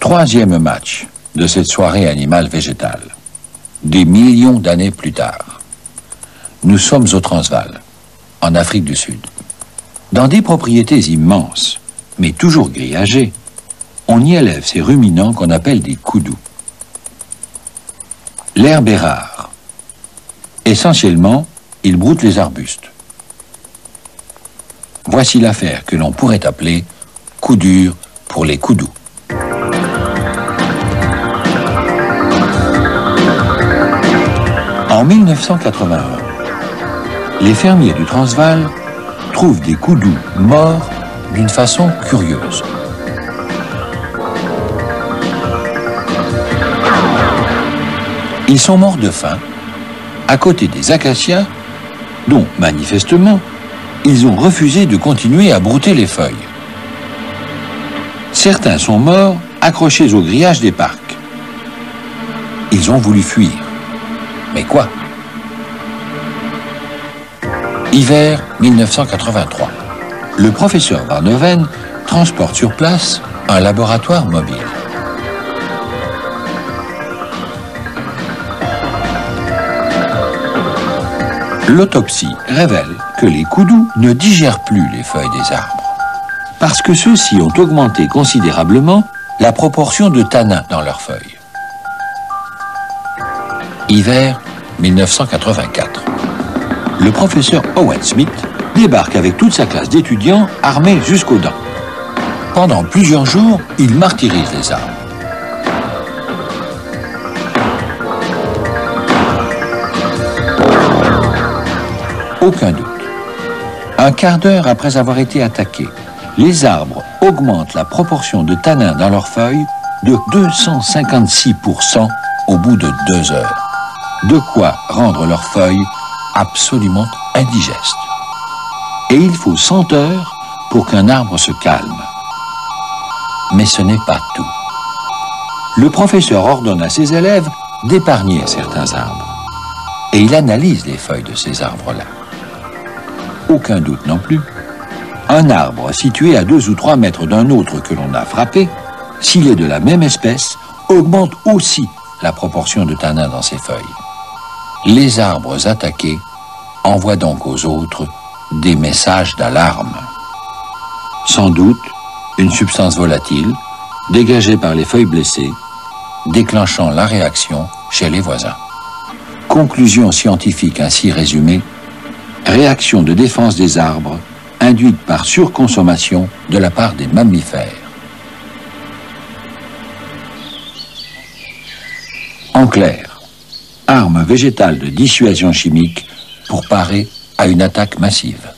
Troisième match de cette soirée animale-végétale. Des millions d'années plus tard. Nous sommes au Transvaal, en Afrique du Sud. Dans des propriétés immenses, mais toujours grillagées, on y élève ces ruminants qu'on appelle des koudous. L'herbe est rare. Essentiellement, ils broutent les arbustes. Voici l'affaire que l'on pourrait appeler coup dur pour les koudous. En 1981, les fermiers du Transvaal trouvent des koudous morts d'une façon curieuse. Ils sont morts de faim à côté des acacias dont, manifestement, ils ont refusé de continuer à brouter les feuilles. Certains sont morts accrochés au grillage des parcs. Ils ont voulu fuir. Mais quoi? Hiver 1983. Le professeur Barnhoven transporte sur place un laboratoire mobile. L'autopsie révèle que les koudous ne digèrent plus les feuilles des arbres, parce que ceux-ci ont augmenté considérablement la proportion de tanins dans leurs feuilles. Hiver 1984. Le professeur Owen Smith débarque avec toute sa classe d'étudiants armés jusqu'aux dents. Pendant plusieurs jours, il martyrise les arbres. Aucun doute. Un quart d'heure après avoir été attaqués, les arbres augmentent la proportion de tanins dans leurs feuilles de 256% au bout de 2 heures. De quoi rendre leurs feuilles absolument indigestes. Et il faut 100 heures pour qu'un arbre se calme. Mais ce n'est pas tout. Le professeur ordonne à ses élèves d'épargner certains arbres. Et il analyse les feuilles de ces arbres-là. Aucun doute non plus. Un arbre situé à 2 ou 3 mètres d'un autre que l'on a frappé, s'il est de la même espèce, augmente aussi la proportion de tanins dans ses feuilles. Les arbres attaqués envoient donc aux autres des messages d'alarme. Sans doute, une substance volatile, dégagée par les feuilles blessées, déclenchant la réaction chez les voisins. Conclusion scientifique ainsi résumée: réaction de défense des arbres induite par surconsommation de la part des mammifères. En clair, arme végétale de dissuasion chimique pour parer à une attaque massive.